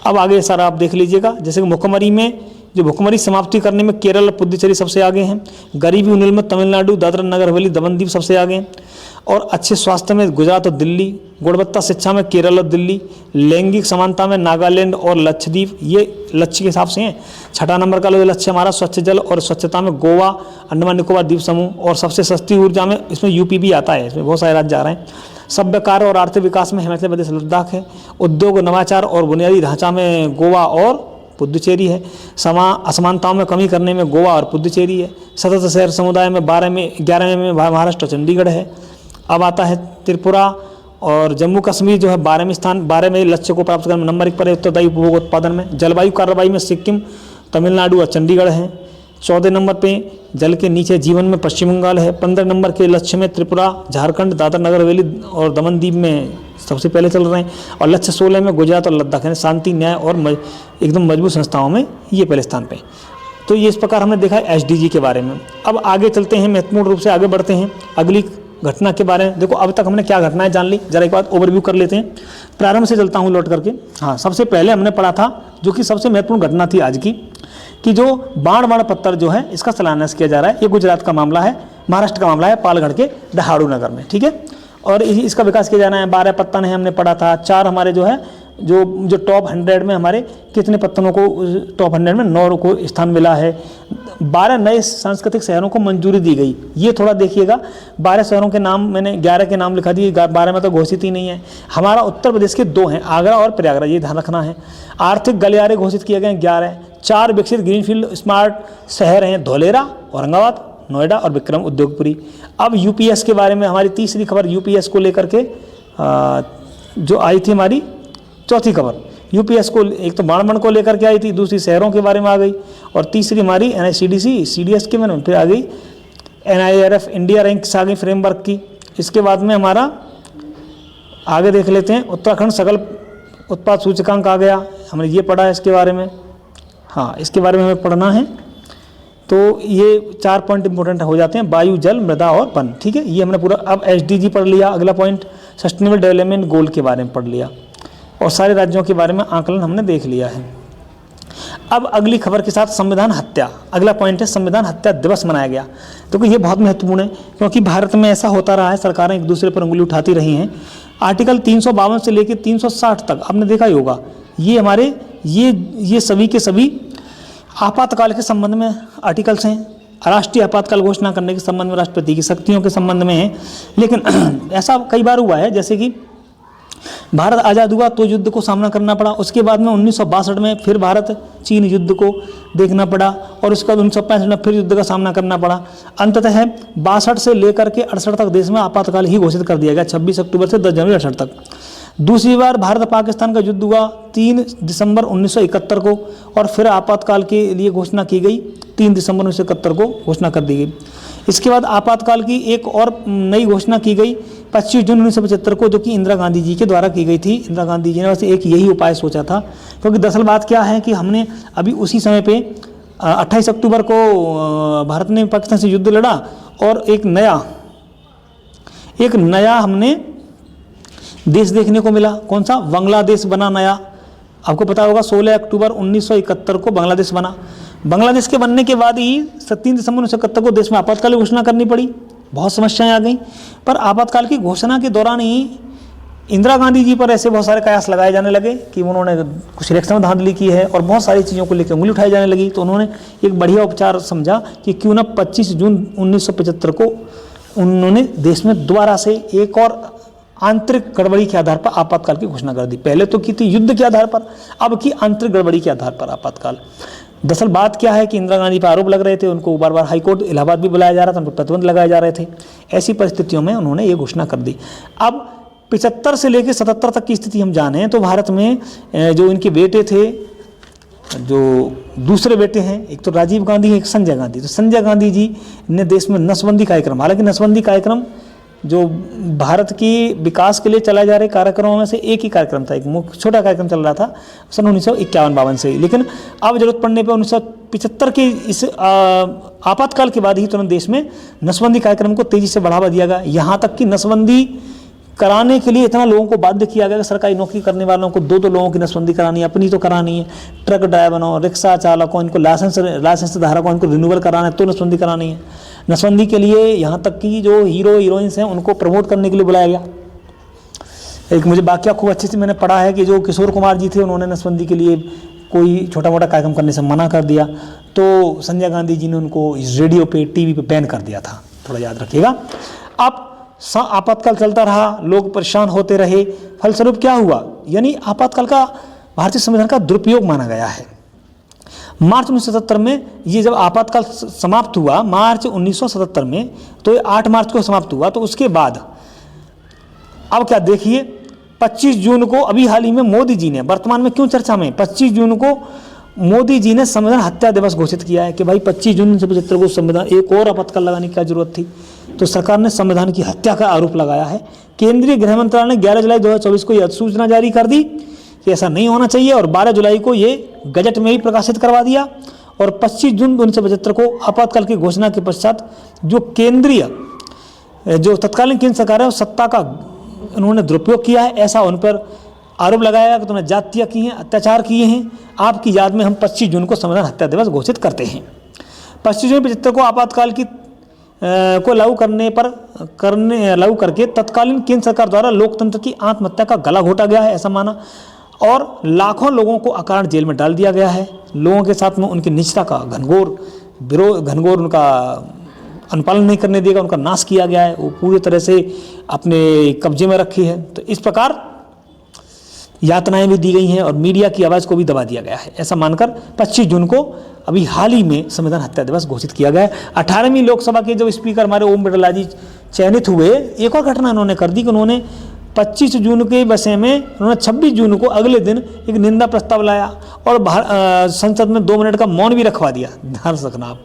अब आगे सारा आप देख लीजिएगा, जैसे कि भुखमरी में जो भुखमरी समाप्ति करने में केरल और पुडुचेरी सबसे आगे हैं, गरीबी उन्मूलन में तमिलनाडु, दादरा नगर हवेली, दमन दीव सबसे आगे हैं, और अच्छे स्वास्थ्य में गुजरात और दिल्ली, गुणवत्ता शिक्षा में केरल और दिल्ली, लैंगिक समानता में नागालैंड और लक्षद्वीप, ये लक्ष्य के हिसाब से हैं। 6ठा नंबर का लक्ष्य हमारा स्वच्छ जल और स्वच्छता में गोवा, अंडमान निकोबार द्वीप समूह, और सबसे सस्ती ऊर्जा में इसमें यूपी भी आता है, इसमें बहुत सारे राज्य आ रहे हैं। सभ्य कार्य और आर्थिक विकास में हिमाचल प्रदेश, लद्दाख है। उद्योग, नवाचार और बुनियादी ढांचा में गोवा और पुडुचेरी है। असमानताओं में कमी करने में गोवा और पुडुचेरी है। सतत शहर समुदाय में 11वें में महाराष्ट्र, चंडीगढ़ है। अब आता है त्रिपुरा और जम्मू कश्मीर जो है 12वें स्थान, 12वें लक्ष्य को प्राप्त करने में नंबर 1 पर है उत्तरदायी उपभोग उत्पादन में। जलवायु कार्रवाई में सिक्किम, तमिलनाडु और चंडीगढ़ हैं। 14 नंबर पे जल के नीचे जीवन में पश्चिम बंगाल है। 15 नंबर के लक्ष्य में त्रिपुरा, झारखंड, दादरा नगर हवेली और दमन दीव में सबसे पहले चल रहे हैं। और लक्ष्य 16 में गुजरात और लद्दाख, यानी शांति, न्याय और एकदम मजबूत संस्थाओं में ये पहले स्थान पे। तो ये इस प्रकार हमने देखा है SDG के बारे में। अब आगे चलते हैं, महत्वपूर्ण रूप से आगे बढ़ते हैं अगली घटना के बारे में। देखो अब तक हमने क्या घटनाएं जान ली, जरा एक बात ओवरव्यू कर लेते हैं। प्रारंभ से चलता हूँ लौट करके। हाँ, सबसे पहले हमने पढ़ा था जो कि सबसे महत्वपूर्ण घटना थी आज की, कि जो बाण पत्थर जो है इसका शिलान्यास किया जा रहा है। ये गुजरात का मामला है, महाराष्ट्र का मामला है, पालगढ़ के दहाड़ू नगर में, ठीक है। और इसका विकास किया जाना है। 12 पत्तन है हमने पढ़ा था। 4 हमारे जो है जो टॉप 100 में हमारे कितने पत्तनों को, टॉप 100 में 9 को स्थान मिला है। 12 नए सांस्कृतिक शहरों को मंजूरी दी गई। ये थोड़ा देखिएगा, 12 शहरों के नाम मैंने 11 के नाम लिखा दिए, 12 में तो घोषित ही नहीं है। हमारा उत्तर प्रदेश के 2 हैं, आगरा और प्रयागराज, ये ध्यान रखना है। आर्थिक गलियारे घोषित किए गए 11। 4 विकसित ग्रीनफील्ड स्मार्ट शहर हैं, धौलेरा, औरंगाबाद, नोएडा और विक्रम उद्योगपुरी। अब UPS के बारे में हमारी तीसरी खबर UPS को लेकर के जो आई थी हमारी चौथी खबर। UPS को एक तो बाणमण को लेकर के आई थी, दूसरी शहरों के बारे में आ गई, और तीसरी हमारी NICDC CDS के में फिर आ गई NIRF इंडिया रैंक्स आ गई फ्रेमवर्क की। इसके बाद में हमारा आगे देख लेते हैं, उत्तराखंड सकल उत्पाद सूचकांक आ गया, हमने ये पढ़ा है इसके बारे में। हाँ, इसके बारे में हमें पढ़ना है। तो ये 4 पॉइंट इंपॉर्टेंट हो जाते हैं, वायु, जल, मृदा और वन, ठीक है। ये हमने पूरा अब SDG पढ़ लिया। अगला पॉइंट सस्टेनेबल डेवलपमेंट गोल के बारे में पढ़ लिया, और सारे राज्यों के बारे में आकलन हमने देख लिया है। अब अगली खबर के साथ संविधान हत्या, अगला पॉइंट है संविधान हत्या दिवस मनाया गया। तो ये बहुत महत्वपूर्ण है, क्योंकि भारत में ऐसा होता रहा है, सरकारें एक दूसरे पर उंगली उठाती रही हैं। आर्टिकल 352 से लेकर 360 तक आपने देखा ही होगा, ये हमारे ये सभी के सभी आपातकाल के संबंध में आर्टिकल्स हैं। राष्ट्रीय आपातकाल घोषणा करने के संबंध में राष्ट्रपति की शक्तियों के संबंध में है। लेकिन ऐसा कई बार हुआ है, जैसे कि भारत आज़ाद हुआ तो युद्ध को सामना करना पड़ा, उसके बाद में 1962 में फिर भारत चीन युद्ध को देखना पड़ा, और उसके बाद 1965 में फिर युद्ध का सामना करना पड़ा। अंततः 62 से लेकर के 68 तक देश में आपातकाल ही घोषित कर दिया गया, 26 अक्टूबर से 10 जनवरी 68 तक। दूसरी बार भारत पाकिस्तान का युद्ध हुआ 3 दिसंबर 1971 को, और फिर आपातकाल के लिए घोषणा की गई 3 दिसंबर 1971 को घोषणा कर दी गई। इसके बाद आपातकाल की एक और नई घोषणा की गई 25 जून 1975 को, जो कि इंदिरा गांधी जी के द्वारा की गई थी। इंदिरा गांधी जी ने वैसे एक यही उपाय सोचा था, क्योंकि दरअसल बात क्या है कि हमने अभी उसी समय पे 28 अक्टूबर को भारत ने पाकिस्तान से युद्ध लड़ा, और एक नया हमने देश देखने को मिला। कौन सा? बांग्लादेश बना नया। आपको पता होगा 16 अक्टूबर 1971 को बांग्लादेश बना। बांग्लादेश के बनने के बाद ही 3 दिसंबर 1971 को देश में आपातकाल की घोषणा करनी पड़ी। बहुत समस्याएं आ गई, पर आपातकाल की घोषणा के दौरान ही इंदिरा गांधी जी पर ऐसे बहुत सारे कयास लगाए जाने लगे कि उन्होंने कुछ इलेक्शन में धांधली की है, और बहुत सारी चीज़ों को लेकर उंगली उठाई जाने लगी। तो उन्होंने एक बढ़िया उपचार समझा कि क्यों ना 25 जून 1975 को उन्होंने देश में दोबारा से एक और आंतरिक गड़बड़ी के आधार पर आपातकाल की घोषणा कर दी। पहले तो की थी युद्ध के आधार पर, अब की आंतरिक गड़बड़ी के आधार पर आपातकाल। दरअसल बात क्या है कि इंदिरा गांधी पर आरोप लग रहे थे, उनको बार बार हाईकोर्ट इलाहाबाद भी बुलाया जा रहा था, उन पर प्रतिबंध लगाए जा रहे थे। ऐसी परिस्थितियों में उन्होंने ये घोषणा कर दी। अब 75 से लेकर 77 तक की स्थिति हम जाने तो भारत में जो इनके बेटे थे, जो दूसरे बेटे हैं, एक तो राजीव गांधी, एक संजय गांधी। तो संजय गांधी जी ने देश में नसबंदी कार्यक्रम, हालांकि नसबंदी कार्यक्रम जो भारत की विकास के लिए चलाए जा रहे कार्यक्रमों में से एक ही कार्यक्रम था, एक मुख्य छोटा कार्यक्रम चल रहा था सन 1951-52 से ही। लेकिन अब जरूरत पड़ने पर 1975 के इस आपातकाल के बाद ही तुरंत देश में नसबंदी कार्यक्रम को तेजी से बढ़ावा दिया गया। यहाँ तक कि नसबंदी कराने के लिए इतना लोगों को बाध्य किया गया कि सरकारी नौकरी करने वालों को 2-2 लोगों की नसबंदी करानी है, अपनी तो करानी है। ट्रक ड्राइवरों, रिक्शा चालकों, इनको लाइसेंस धारकों, इनको रिन्यूअल कराना है तो नसबंदी करानी है। नसबंदी के लिए यहाँ तक कि जो हीरो हीरोइंस हैं उनको प्रमोट करने के लिए बुलाया गया। एक मुझे वाकया खूब अच्छे से मैंने पढ़ा है कि जो किशोर कुमार जी थे, उन्होंने नसबंदी के लिए कोई छोटा मोटा कार्यक्रम करने से मना कर दिया, तो संजय गांधी जी ने उनको रेडियो पे, टीवी पे बैन कर दिया था। थोड़ा याद रखिएगा। अब आपातकाल चलता रहा, लोग परेशान होते रहे। फलस्वरूप क्या हुआ, यानी आपातकाल का भारतीय संविधान का दुरुपयोग माना गया है। मार्च 1977 में ये जब आपातकाल समाप्त हुआ, मार्च 1977 में, तो ये 8 मार्च को समाप्त हुआ। तो उसके बाद अब क्या देखिए, 25 जून को अभी हाल ही में मोदी जी ने, वर्तमान में क्यों चर्चा में, 25 जून को मोदी जी ने संविधान हत्या दिवस घोषित किया है कि भाई 25 जून 1975 को संविधान, एक और आपातकाल लगाने की क्या जरूरत थी। तो सरकार ने संविधान की हत्या का आरोप लगाया है। केंद्रीय गृह मंत्रालय ने 11 जुलाई 2024 को यह अधिसूचना जारी कर दी कि ऐसा नहीं होना चाहिए और 12 जुलाई को ये गजट में भी प्रकाशित करवा दिया। और 25 जून 1975 को आपातकाल की घोषणा के पश्चात जो तत्कालीन केंद्र सरकार है, सत्ता का उन्होंने दुरुपयोग किया है, ऐसा उन पर आरोप लगाया कि तुमने जातियाँ की हैं, अत्याचार किए हैं। आपकी याद में हम 25 जून को संविधान हत्या दिवस घोषित करते हैं। 25 जून 1975 को आपातकाल की को लागू करके तत्कालीन केंद्र सरकार द्वारा लोकतंत्र की आत्महत्या का गला घोटा गया है, ऐसा माना। और लाखों लोगों को अकारण जेल में डाल दिया गया है। लोगों के साथ में उनकी निजता का घनघोर उनका अनुपालन नहीं करने देगा, उनका नाश किया गया है, वो पूरी तरह से अपने कब्जे में रखी है। तो इस प्रकार यातनाएं भी दी गई हैं और मीडिया की आवाज़ को भी दबा दिया गया है, ऐसा मानकर 25 जून को अभी हाल ही में संविधान हत्या दिवस घोषित किया गया है। 18वीं लोकसभा के जो स्पीकर हमारे ओम बिरला जी चयनित हुए, एक और घटना उन्होंने कर दी कि उन्होंने 25 जून के विषय में उन्होंने 26 जून को अगले दिन एक निंदा प्रस्ताव लाया और संसद में 2 मिनट का मौन भी रखवा दिया, ध्यान रखना आप।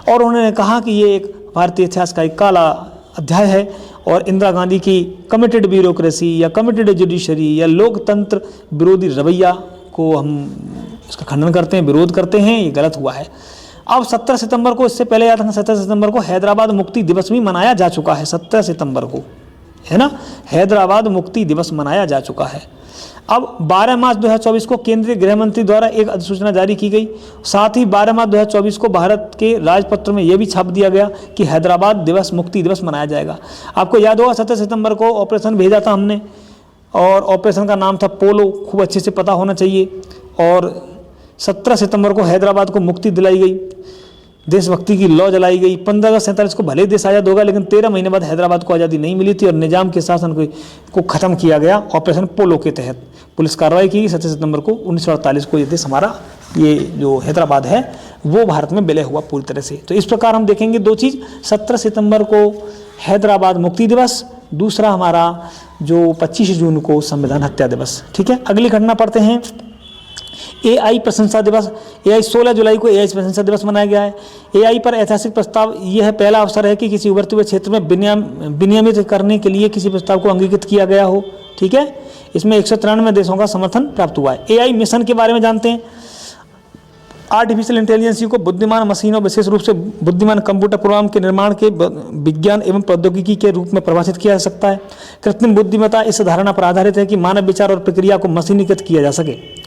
और उन्होंने कहा कि ये एक भारतीय इतिहास का एक काला अध्याय है और इंदिरा गांधी की कमिटेड ब्यूरोक्रेसी या कमिटेड जुडिशरी या लोकतंत्र विरोधी रवैया को हम इसका खंडन करते हैं, विरोध करते हैं, ये गलत हुआ है। अब 17 सितंबर को, इससे पहले याद रखना 17 सितंबर को हैदराबाद मुक्ति दिवस भी मनाया जा चुका है। 17 सितंबर को, है ना, हैदराबाद मुक्ति दिवस मनाया जा चुका है। अब 12 मार्च 2024 को केंद्रीय गृह मंत्री द्वारा एक अधिसूचना जारी की गई। साथ ही 12 मार्च 2024 को भारत के राजपत्र में यह भी छाप दिया गया कि हैदराबाद दिवस, मुक्ति दिवस मनाया जाएगा। आपको याद होगा 17 सितंबर को ऑपरेशन भेजा था हमने और ऑपरेशन का नाम था पोलो, खूब अच्छे से पता होना चाहिए। और 17 सितंबर को हैदराबाद को मुक्ति दिलाई गई, देशभक्ति की लौ जलाई गई। 15 अगस्त 47 को भले ही देश आज़ाद होगा, लेकिन 13 महीने बाद हैदराबाद को आज़ादी नहीं मिली थी और निजाम के शासन को ख़त्म किया गया ऑपरेशन पोलो के तहत। पुलिस कार्रवाई की 17 सितंबर को 1948 को ये देश हमारा, ये जो हैदराबाद है वो भारत में विलय हुआ पूरी तरह से। तो इस प्रकार हम देखेंगे 2 चीज़, 17 सितंबर को हैदराबाद मुक्ति दिवस, दूसरा हमारा जो 25 जून को संविधान हत्या दिवस। ठीक है, अगली घटना पढ़ते हैं। AI प्रशंसा दिवस। AI 16 जुलाई को AI प्रशंसा दिवस मनाया गया है। AI पर ऐतिहासिक प्रस्ताव, यह पहला अवसर है कि किसी उभरते हुए क्षेत्र में विनियमित करने के लिए किसी प्रस्ताव को अंगीकृत किया गया हो। ठीक है, इसमें 193 देशों का समर्थन प्राप्त हुआ है। AI मिशन के बारे में जानते हैं। आर्टिफिशियल इंटेलिजेंस को बुद्धिमान मशीनों, विशेष रूप से बुद्धिमान कंप्यूटर प्रोग्राम के निर्माण के विज्ञान एवं प्रौद्योगिकी के रूप में परिभाषित किया जा सकता है। कृत्रिम बुद्धिमत्ता इस धारणा पर आधारित है कि मानव विचार और प्रक्रिया को मशीनीकृत किया जा सके।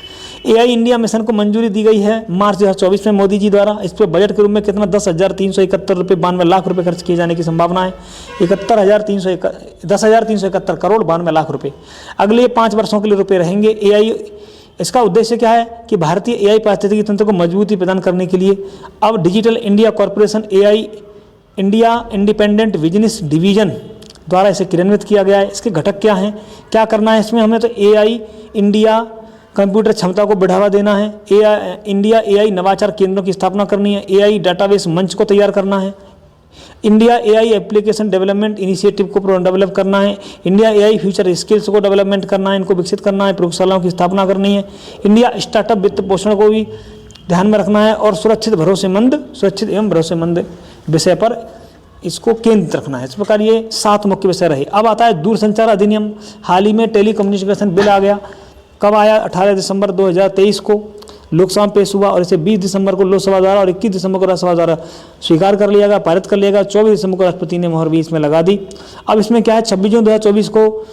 AI इंडिया मिशन को मंजूरी दी गई है मार्च 2024 में मोदी जी द्वारा। इस पर बजट के रूप में कितना 10,371 रुपये 92 लाख रुपए खर्च किए जाने की संभावना है। 10,371 करोड़ 92 लाख रुपए अगले 5 वर्षों के लिए रुपए रहेंगे। AI, इसका उद्देश्य क्या है कि भारतीय AI पारिस्थितिकी तंत्र को मजबूती प्रदान करने के लिए अब digital India corporation AI India independent business division द्वारा इसे क्रियान्वित किया गया है। इसके घटक क्या हैं, क्या करना है इसमें हमें? तो AI इंडिया कंप्यूटर क्षमता को बढ़ावा देना है, इंडिया AI नवाचार केंद्रों की स्थापना करनी है, AI डाटाबेस मंच को तैयार करना है, India AI application development initiative को डेवलप करना है, इंडिया AI फ्यूचर स्किल्स को डेवलपमेंट करना है, इनको विकसित करना है, प्रयोगशालाओं की स्थापना करनी है, इंडिया स्टार्टअप वित्त पोषण को भी ध्यान में रखना है और सुरक्षित एवं भरोसेमंद विषय पर इसको केंद्रित रखना है। इस प्रकार ये 7 मुख्य विषय रहे। अब आता है दूरसंचार अधिनियम। हाल ही में टेलीकम्युनिकेशन बिल आ गया। कब आया? 18 दिसंबर 2023 को लोकसभा में पेश हुआ और इसे 20 दिसंबर को लोकसभा द्वारा और 21 दिसंबर को राज्यसभा द्वारा स्वीकार कर लिया गया, पारित कर लिया गया। 24 दिसंबर को राष्ट्रपति ने मोहर भी इसमें लगा दी। अब इसमें क्या है, 26 जून 2024 को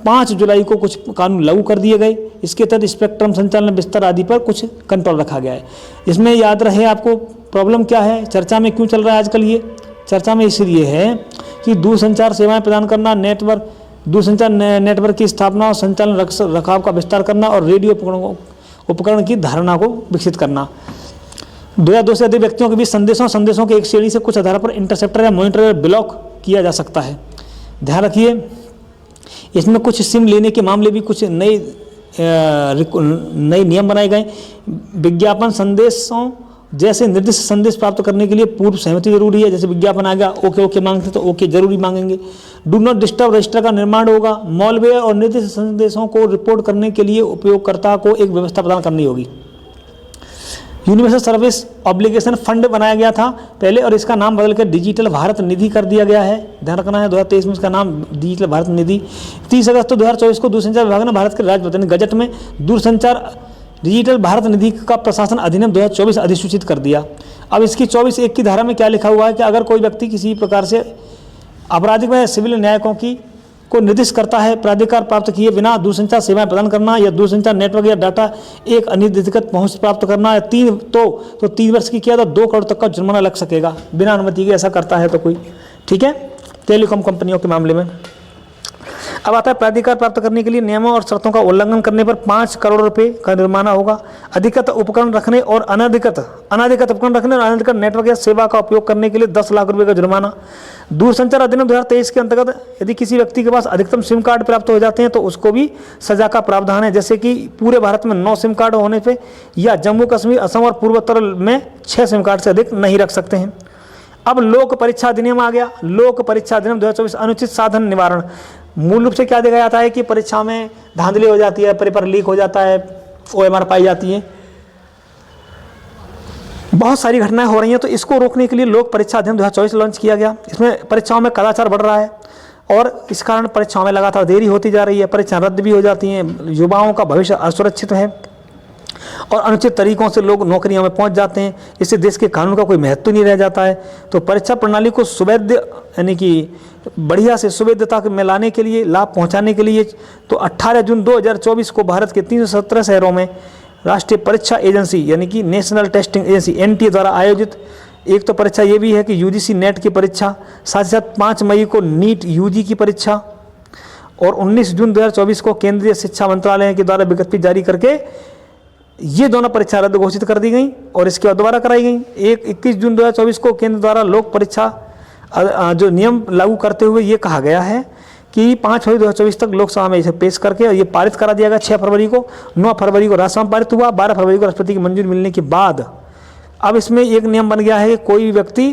5 जुलाई को कुछ कानून लागू कर दिए गए। इसके तहत स्पेक्ट्रम संचालन विस्तार आदि पर कुछ कंट्रोल रखा गया है। इसमें याद रहे आपको प्रॉब्लम क्या है, चर्चा में क्यों चल रहा है आजकल ये? चर्चा में इसलिए है कि दूरसंचार सेवाएं प्रदान करना, दूरसंचार नेटवर्क की स्थापना और संचालन रखाव का विस्तार करना और रेडियो उपकरण की धारणा को विकसित करना। 2 से अधिक व्यक्तियों के बीच संदेशों के एक श्रेणी से कुछ आधार पर इंटरसेप्टर या मॉनिटर ब्लॉक किया जा सकता है। ध्यान रखिए, इसमें कुछ सिम लेने के मामले भी कुछ नए नियम बनाए गए। विज्ञापन संदेशों जैसे निर्दिष्ट संदेश प्राप्त करने के लिए पूर्व सहमति जरूरी है। जैसे विज्ञापन आ गया, ओके मांगते तो ओके जरूरी मांगेंगे। डू नॉट डिस्टर्ब रजिस्टर का निर्माण होगा। मॉलवेयर और निर्दिष्ट संदेशों को रिपोर्ट करने के लिए उपयोगकर्ता को एक व्यवस्था प्रदान करनी होगी। यूनिवर्सल सर्विस ऑब्लिगेशन फंड बनाया गया था पहले, और इसका नाम बदल कर डिजिटल भारत निधि कर दिया गया है। ध्यान रखना है 2023 में इसका नाम डिजिटल भारत निधि। 30 अगस्त 2024 को दूरसंचार विभाग ने भारत के राज्य गजट में दूरसंचार डिजिटल भारत निधि का प्रशासन अधिनियम 2024 अधिसूचित कर दिया। अब इसकी 24(1) की धारा में क्या लिखा हुआ है कि अगर कोई व्यक्ति किसी प्रकार से आपराधिक व सिविल न्यायिकों की को निर्दिष्ट करता है प्राधिकार प्राप्त किए बिना दूरसंचार सेवाएं प्रदान करना या दूरसंचार नेटवर्क या डाटा एक अनिर्धारित पहुंच प्राप्त करना या 3 वर्ष की किया तो 2 करोड़ तक का जुर्माना लग सकेगा बिना अनुमति के, ऐसा करता है तो कोई। ठीक है, टेलीकॉम कंपनियों के मामले में। अब आता है प्राधिकार प्राप्त करने के लिए नियमों और शर्तों का उल्लंघन करने पर 5 करोड़ रुपए का जुर्माना होगा। अधिकृत उपकरण रखने और अनधिकृत उपकरण रखने और अनधिकृत नेटवर्क या सेवा का उपयोग करने के लिए 10 लाख रुपए का जुर्माना। दूरसंचार अधिनियम 2023 के अंतर्गत यदि किसी व्यक्ति के पास अधिकतम सिम कार्ड प्राप्त हो जाते हैं तो उसको भी सजा का प्रावधान है, जैसे कि पूरे भारत में 9 सिम कार्ड होने पर या जम्मू कश्मीर, असम और पूर्वोत्तर में 6 सिम कार्ड से अधिक नहीं रख सकते हैं। अब लोक परीक्षा अधिनियम आ गया। लोक परीक्षा अधिनियम 2024 अनुचित साधन निवारण। मूल रूप से क्या देखा जाता है कि परीक्षा में धांधली हो जाती है, पेपर लीक हो जाता है, OMR पाई जाती है, बहुत सारी घटनाएं हो रही हैं। तो इसको रोकने के लिए लोक परीक्षा अधिनियम 2024 लॉन्च किया गया। इसमें परीक्षाओं में कदाचार बढ़ रहा है और इस कारण परीक्षाओं में लगातार देरी होती जा रही है, परीक्षाएं रद्द भी हो जाती हैं, युवाओं का भविष्य असुरक्षित है और अनुचित तरीकों से लोग नौकरियों में पहुंच जाते हैं। इससे देश के कानून का कोई महत्व नहीं रह जाता है। तो परीक्षा प्रणाली को सुवैध यानी कि बढ़िया से सुवैधता में लाने के लिए, लाभ पहुंचाने के लिए तो 18 जून 2024 को भारत के 317 शहरों में राष्ट्रीय परीक्षा एजेंसी यानी कि नेशनल टेस्टिंग एजेंसी NTA द्वारा आयोजित एक तो परीक्षा ये भी है कि UGC नेट की परीक्षा, साथ ही साथ 5 मई को नीट UG की परीक्षा और 19 जून 2024 को केंद्रीय शिक्षा मंत्रालय के द्वारा विज्ञप्ति जारी करके ये दोनों परीक्षा रद्द घोषित कर दी गई और इसके बाद दोबारा कराई गई। 21 जून 2024 को केंद्र द्वारा लोक परीक्षा जो नियम लागू करते हुए ये कहा गया है कि 5 फरवरी 2024 तक लोकसभा में इसे पेश करके और ये पारित करा दिया गया 6 फरवरी को। 9 फरवरी को राज्यसभा में पारित हुआ। 12 फरवरी को राष्ट्रपति की मंजूरी मिलने के बाद अब इसमें एक नियम बन गया है कि कोई भी व्यक्ति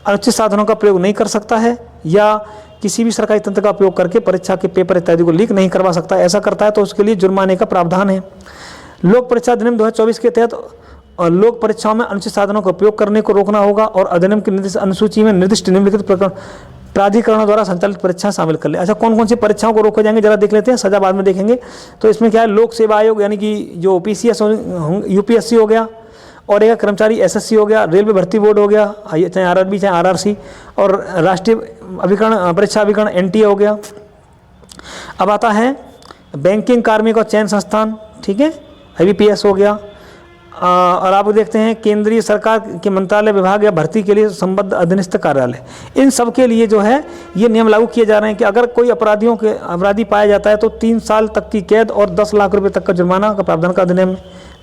अनुचित साधनों का प्रयोग नहीं कर सकता है या किसी भी सरकारी तंत्र का उपयोग करके परीक्षा के पेपर इत्यादि को लीक नहीं करवा सकता। ऐसा करता है तो उसके लिए जुर्माने का प्रावधान है। लोक परीक्षा अधिनियम 2024 के तहत लोक परीक्षाओं में अनुचित साधनों का उपयोग करने को रोकना होगा और अधिनियम की निर्दिष्ट अनुसूची में निर्दिष्ट निम्नलिखित प्राधिकरणों द्वारा संचालित परीक्षा शामिल कर ले। अच्छा, कौन कौन सी परीक्षाओं को रोके जाएंगे जरा देख लेते हैं, सजा बाद में देखेंगे। तो इसमें क्या है, लोक सेवा आयोग यानी कि जो PCS UPSC हो गया और एक कर्मचारी SSC हो गया, रेलवे भर्ती बोर्ड हो गया चाहे RRB चाहे RRC और राष्ट्रीय अभिकरण परीक्षा अभिकरण NTA हो गया। अब आता है बैंकिंग कार्मिक और चयन संस्थान, ठीक है, IBPS हो गया। और आप देखते हैं केंद्रीय सरकार के मंत्रालय विभाग या भर्ती के लिए संबद्ध अधीनस्थ कार्यालय, इन सब के लिए जो है ये नियम लागू किए जा रहे हैं कि अगर कोई अपराधी पाया जाता है तो 3 साल तक की कैद और 10 लाख रुपए तक का जुर्माना का प्रावधान का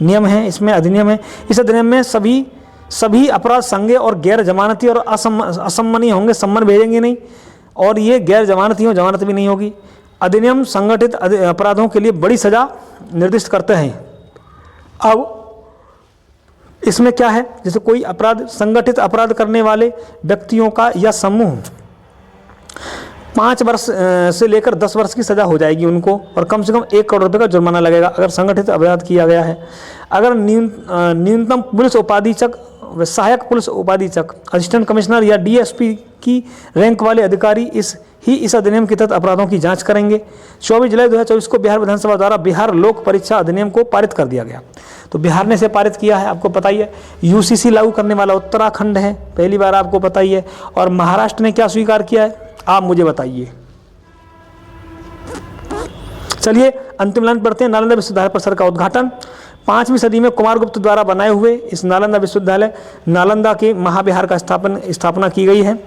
नियम है। इसमें अधिनियम है। इस अधिनियम में सभी अपराध संज्ञेय और गैर जमानती और असम्मानीय होंगे, सम्मन भेजेंगे नहीं, और ये गैर जमानती हो जमानत भी नहीं होगी। अधिनियम संगठित अपराधों के लिए बड़ी सजा निर्दिष्ट करते हैं। अब इसमें क्या है, जैसे कोई अपराध संगठित अपराध करने वाले व्यक्तियों का या समूह 5 वर्ष से लेकर 10 वर्ष की सजा हो जाएगी उनको और कम से कम 1 करोड़ रुपए का जुर्माना लगेगा अगर संगठित अपराध किया गया है। अगर न्यूनतम पुलिस उपाधीक्षक, सहायक पुलिस उपाधीक्षक, असिस्टेंट कमिश्नर या DSP की रैंक वाले अधिकारी इस अधिनियम के तहत अपराधों की जांच करेंगे। 24 जुलाई 2024 को बिहार विधानसभा द्वारा बिहार लोक परीक्षा अधिनियम को पारित कर दिया गया। तो बिहार ने इसे पारित किया है, आपको पता ही है। UCC लागू करने वाला उत्तराखंड है, पहली बार, आपको पता ही है। और महाराष्ट्र ने क्या स्वीकार किया है, आप मुझे बताइए। चलिए अंतिम लाइन पढ़ते हैं। नालंदा विश्वविद्यालय परिसर का उद्घाटन 5वीं सदी में कुमारगुप्त द्वारा बनाए हुए इस नालंदा विश्वविद्यालय नालंदा के महाविहार का स्थापना की गई है।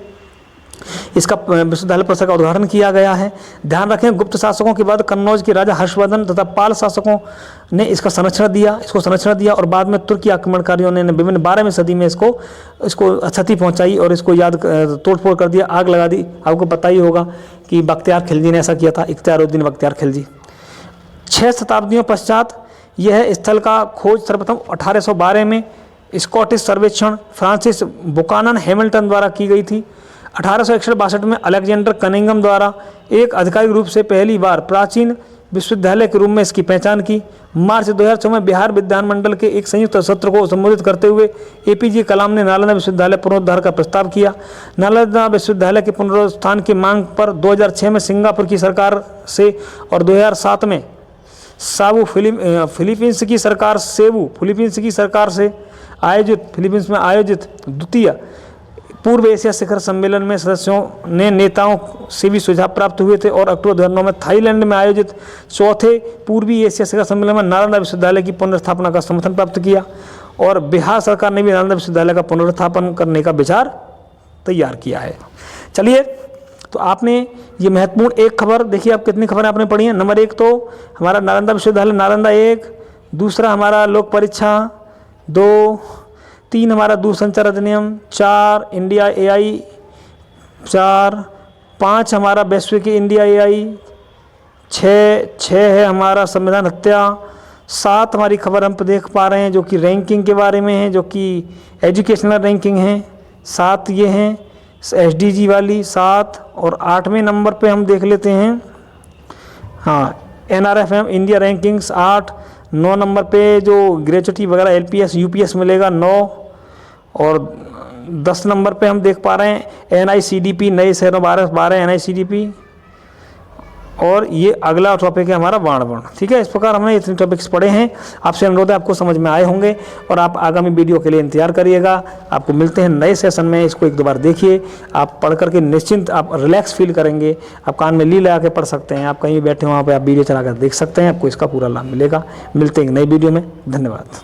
इसका विश्वविद्यालय परिसर का उद्घाटन किया गया है। ध्यान रखें, गुप्त शासकों के बाद कन्नौज के राजा हर्षवर्धन तथा पाल शासकों ने इसको संरक्षण दिया और बाद में तुर्की आक्रमणकारियों ने विभिन्न 12वीं सदी में इसको क्षति पहुंचाई और इसको तोड़फोड़ कर दिया, आग लगा दी। आपको पता ही होगा कि बख्तियार खिलजी ने ऐसा किया था, इख्तियारुद्दीन बख्तियार खिलजी। 6 शताब्दियों पश्चात यह स्थल का खोज सर्वप्रथम 1812 में स्कॉटिश सर्वेक्षण फ्रांसिस बुकानन हैमिल्टन द्वारा की गई थी। 1861-62 में अलेक्जेंडर कनिंघम द्वारा एक आधिकारिक रूप से पहली बार प्राचीन विश्वविद्यालय के रूप में इसकी पहचान की। मार्च 2006 में बिहार विधानमंडल के एक संयुक्त सत्र को संबोधित करते हुए एपीजे कलाम ने नालंदा विश्वविद्यालय पुनरुद्धार का प्रस्ताव किया। नालंदा विश्वविद्यालय के पुनरुत्थान की मांग पर 2006 में सिंगापुर की सरकार से और 2007 में फिलीपींस की सरकार से फिलीपींस में आयोजित द्वितीय पूर्व एशिया शिखर सम्मेलन में सदस्यों ने नेताओं से भी सुझाव प्राप्त हुए थे और अक्टूबर 2009 में थाईलैंड में आयोजित चौथे पूर्वी एशिया शिखर सम्मेलन में नालंदा विश्वविद्यालय की पुनर्स्थापना का समर्थन प्राप्त किया और बिहार सरकार ने भी नालंदा विश्वविद्यालय का पुनर्स्थापन करने का विचार तैयार किया है। चलिए, तो आपने ये महत्वपूर्ण एक खबर देखिए, आप कितनी खबरें आपने पढ़ी हैं। नंबर 1 तो हमारा नालंदा विश्वविद्यालय नालंदा 1, दूसरा हमारा लोक परीक्षा 2, 3 हमारा दूरसंचार अधिनियम, 4 इंडिया एआई, 4, 5 हमारा वैश्विक इंडिया एआई, 6 है हमारा संविधान हत्या, 7 हमारी खबर हम देख पा रहे हैं जो कि रैंकिंग के बारे में है, जो कि एजुकेशनल रैंकिंग है। 7 ये हैं एसडीजी वाली 7, और 8वें नंबर पे हम देख लेते हैं एनआरएफएम इंडिया रैंकिंग्स 8। 9 नंबर पे जो ग्रेजुएटी वगैरह एलपीएस यूपीएस मिलेगा 9, और 10 नंबर पे हम देख पा रहे हैं एनआईसीडीपी नए शहरों 12 एनआईसीडीपी, और ये अगला टॉपिक है हमारा वाणवर्ण। ठीक है, इस प्रकार हमने इतने टॉपिक्स पढ़े हैं। आपसे अनुरोध है आपको समझ में आए होंगे और आप आगामी वीडियो के लिए इंतजार करिएगा। आपको मिलते हैं नए सेशन में, इसको एक दो बार देखिए, आप पढ़ करके निश्चिंत आप रिलैक्स फील करेंगे। आप कान में ली लगा के पढ़ सकते हैं, आप कहीं भी बैठे वहाँ पर आप वीडियो चला कर देख सकते हैं, आपको इसका पूरा लाभ मिलेगा। मिलते हैं एक नई वीडियो में, धन्यवाद।